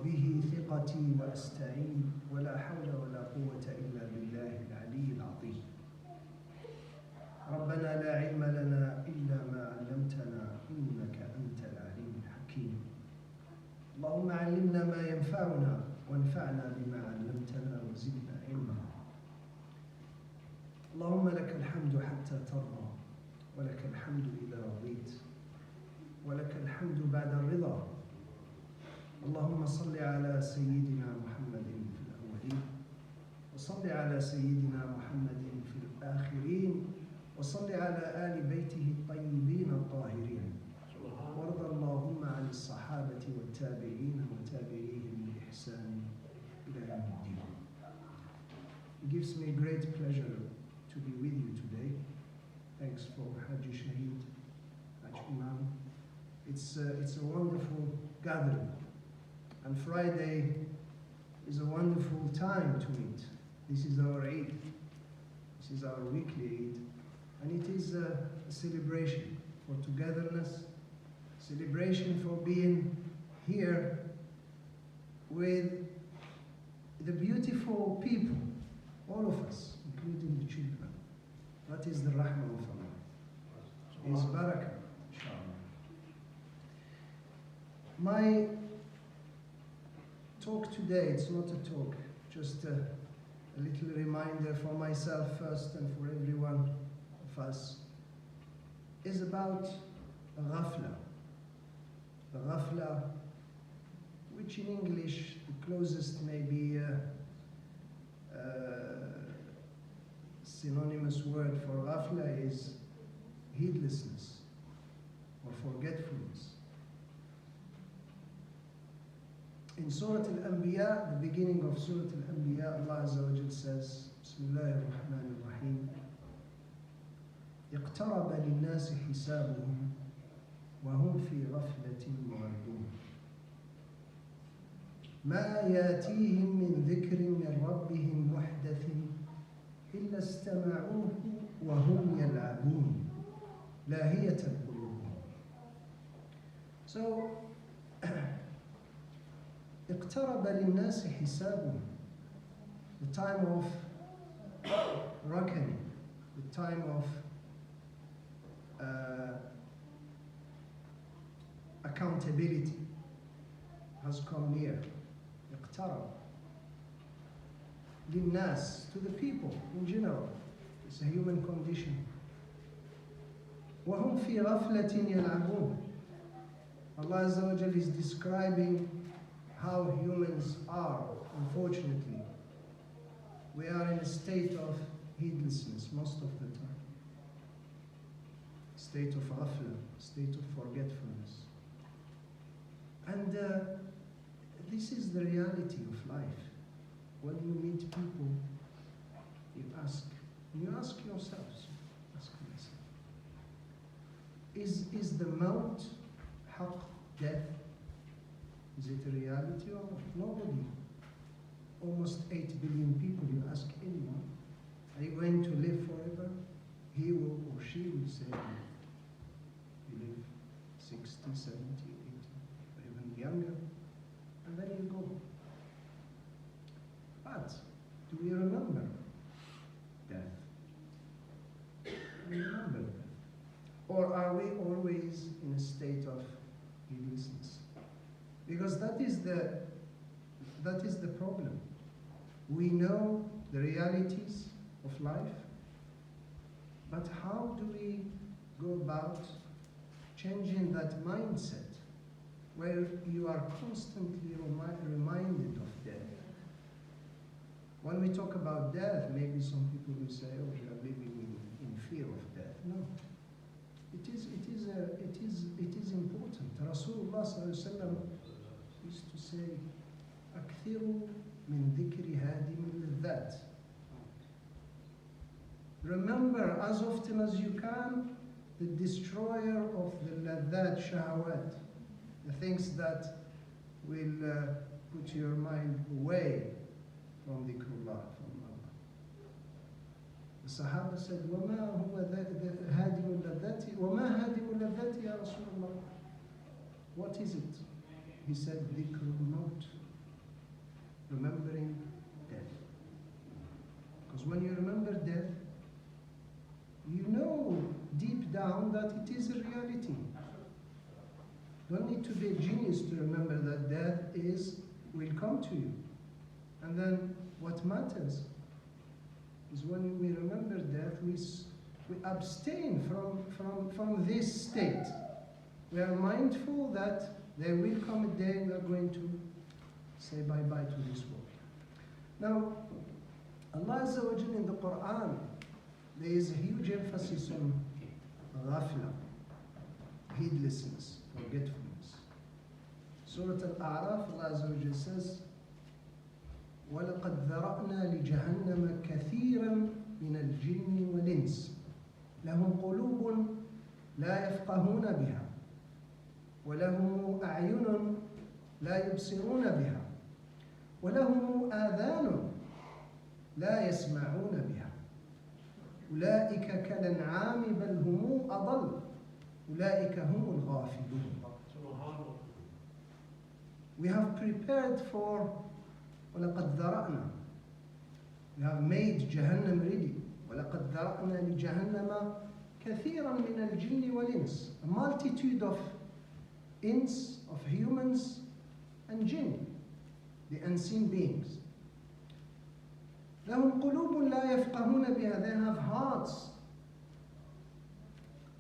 وبه ثقتي وأستعين ولا حول ولا قوة إلا بالله العلي العظيم. ربنا لا علم لنا إلا ما علمتنا إنك أنت العليم الحكيم. اللهم علمنا ما ينفعنا وانفعنا بما علمتنا وزدنا علما. اللهم لك الحمد حتى ترضى ولك الحمد إذا رضيت ولك الحمد بعد الرضا. اللهم صل على سيدنا محمد في الأولين وصل على سيدنا محمد في الآخرين وصل على آل بيته الطيبين الطاهرين وارض اللهم عن الصحابة والتابعين وتابعيهم بإحسان إلى يوم الدين. It gives me great pleasure to be with you today. Thanks for Haji Shaheed, Haji Imam. It's a wonderful gathering, and Friday is a wonderful time to meet. This is our Eid. This is our weekly Eid, and it is a celebration for togetherness, celebration for being here with the beautiful people, all of us, including the children. That is the rahmah of Allah. It is barakah, inshallah. My talk today, it's not a talk, just a little reminder for myself first and for every one of us, is about ghafla. The ghafla, which in English, the closest may be synonymous word for ghafla is heedlessness or forgetfulness. In Surah Al-Anbiya, the beginning of Surah Al-Anbiya, Allah Azza wa Jal says, Bismillahir Rahmanir Rahim, اقترب للناس حسابهم وهم في غفلة معرضون ما ياتيهم من ذكر من ربهم محدث إلا استمعوه وهم يلعبون لاهية قلوبهم. So, اقترب للناس حسابهم, the time of reckoning, the time of accountability has come near. اقترب للناس, to the people in general. It's a human condition. وهم في غفلة يلعبون. Allah Azza wa Jal is describing how humans are, unfortunately. We are in a state of heedlessness most of the time. State of ghafla, state of forgetfulness. And this is the reality of life. When you meet people, you ask yourselves, ask yourself, is the maut, haq, death, is it a reality or not? Nobody. Almost 8 billion people, you ask anyone, are you going to live forever? He will or she will say, you live 60, 70, 80, or even younger, and then you go. But do we remember death? Do we remember death? Or are we always in a state of heedlessness? Because that is the problem. We know the realities of life, but how do we go about changing that mindset where you are constantly reminded of death? When we talk about death, maybe some people will say, oh, we are living in fear of death. No. It is important. Rasulullah sallallahu alaihi wasallam used to say, أكثروا من ذكر هادم اللذات. Remember as often as you can the destroyer of the ladhat shahawat, the things that will put your mind away from dhikrullah, from Allah. The Sahaba said, وَمَا هُوَ هَادِمُ اللَّذَّاتِ وَمَا هَادِمُ اللَّذَّاتِ يَا رَسُولَ اللَّهِ. What is it? He said, dhikrul maut. remembering death. Because when you remember death, you know deep down that it is a reality. Don't need to be a genius to remember that death will come to you. And then what matters is when we remember death, we abstain from this state. We are mindful that there will come a day we are going to say bye-bye to this world. Now, Allah Azza wa Jalla in the Quran, there is a huge emphasis on ghafla, heedlessness, forgetfulness. Surah Al-A'raf, Allah Azza wa Jalla says, وَلَقَدْ ذَرَأْنَا لِجَهَنَّمَ كَثِيرًا مِنَ الْجِنِّ وَالْإِنسِ لَهُمْ قُلُوبٌ لَا يَفْقَهُونَ بِهَا وَلَهُمْ أَعْيُنٌ لَا يُبْصِرُونَ بِهَا وَلَهُمْ آذَانٌ لَا يَسْمَعُونَ بِهَا أُولَئِكَ كَالْأَنْعَامِ بَلْ هُمْ أَضَلُّ أُولَئِكَ هُمُ الْغَافِلُونَ. We have prepared for وَلَقَدْ ذَرَأْنَا. We have made Jahannam ready. وَلَقَدْ ذَرَأْنَا لِجَهَنَّمَ كَثِيرًا مِنَ الْجِنِّ وَالْإِنسِ. A multitude of ins, of humans and jinn, the unseen beings. لَهُمْ قُلُوبٌ لَا يَفْقَهُونَ بِهَا. They have hearts,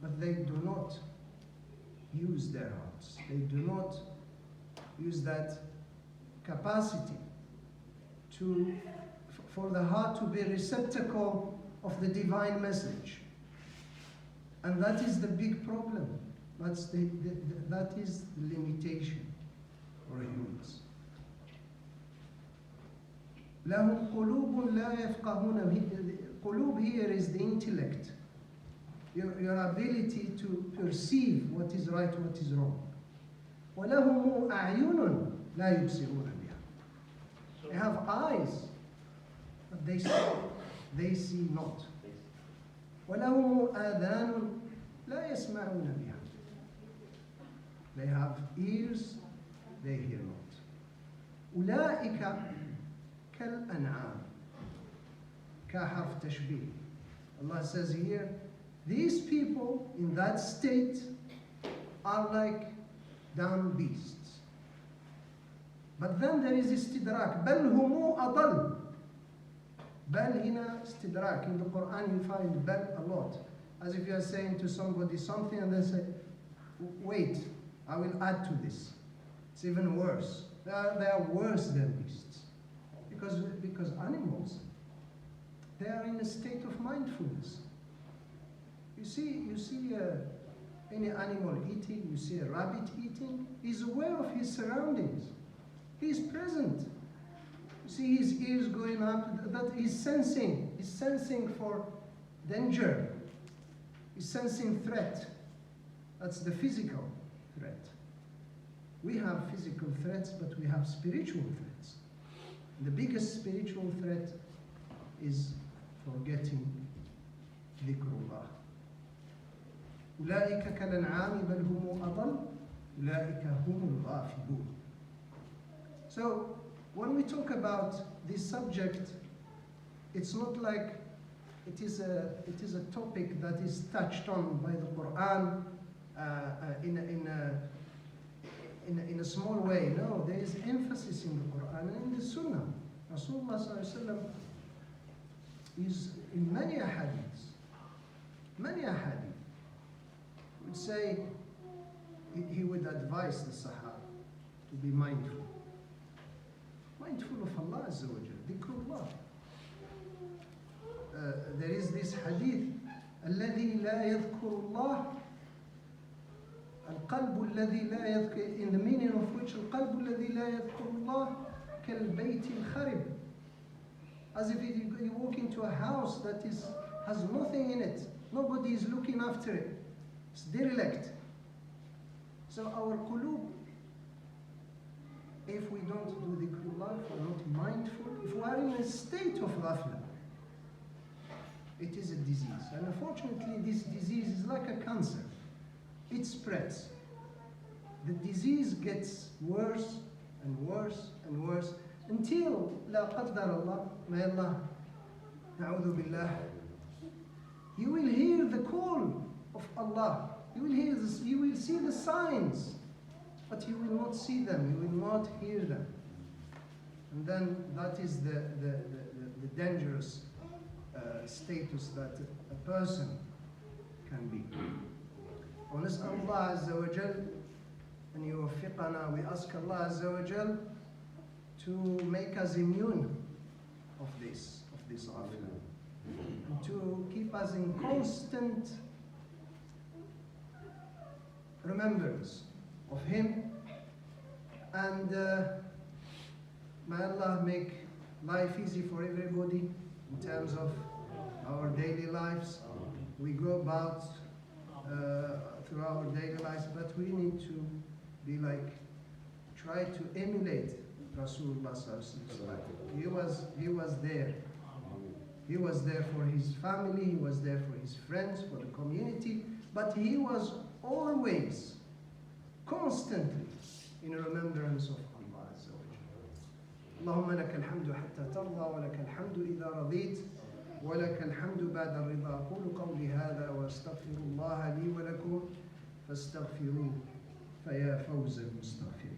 but they do not use their hearts. They do not use that capacity for the heart to be a receptacle of the divine message. And that is the big problem. That is the limitation for humans. لهم قلوب لا يفقهون. قلوب here is the intellect, your ability to perceive what is right, what is wrong. ولهم أعين لا يبصرون بها. They have eyes, but they see not. وَلَهُمْ آذَانٌ لَا يَسْمَعُونَ بِهَا. They have ears, they hear not. أُولَئِكَ كَالْأَنْعَامِ. كَحَرْف تشبيه. Allah says here, these people in that state are like dumb beasts. But then there is istidrak. بَلْ هُمُ أَضَلُّ. Bal hina istidrak. In the Quran you find bal a lot. As if you are saying to somebody something and then say, wait, I will add to this. It's even worse. They are worse than beasts. Because animals, they are in a state of mindfulness. You see any animal eating, you see a rabbit eating, he's aware of his surroundings. He's present. You see his ears going up, that he's sensing for danger. He's sensing threat. That's the physical threat. We have physical threats, but we have spiritual threats. The biggest spiritual threat is forgetting dhikrullah. أولئك كالأنعام بل هم أضل أولئك هم الغافلون. So when we talk about this subject, it's not like it is a topic that is touched on by the Quran in a small way. No, there is emphasis in the Quran and in the Sunnah. Rasulullah sallallahu alaihi wasallam is in many ahadiths would say, he would advise the Sahaba to be mindful of Allah Azza wa Jalla, dhikrullah. There is this hadith, الذي لا يذكر الله القلب الذي لا يذكر, in the meaning of which القلب الذي لا يذكر الله كالبيت الخرب. As if you walk into a house that has nothing in it, nobody is looking after it, it's derelict. So our qulub, if we don't do dhikrullah, if we're not mindful, if we are in a state of ghafla, it is a disease. And unfortunately, this disease is like a cancer. It spreads. The disease gets worse and worse and worse. until لا قدر الله, may Allah, na'udhu billah, you will hear the call of Allah. You will hear this, you will see the signs, but you will not see them, you will not hear them. And then that is the dangerous status that a person can be. ونسأل الله عز وجل أن يوفقنا. We ask Allah عز وجل to make us immune of this affair, and to keep us in constant remembrance of Him, and may Allah make life easy for everybody in terms of our daily lives. We go about through our daily lives, but we need to be like, try to emulate Rasulullah sallallahu alaihi wasallam. He was there. He was there for his family, he was there for his friends, for the community, but he was always, constantly in remembrance of Allah Azza wa Jalla. اللهم لك الحمد حتى ترضى ولك الحمد إذا رضيت ولك الحمد بعد الرضا. أقول قولي هذا وأستغفر الله لي ولكم فاستغفروه فيا فوز المستغفرين.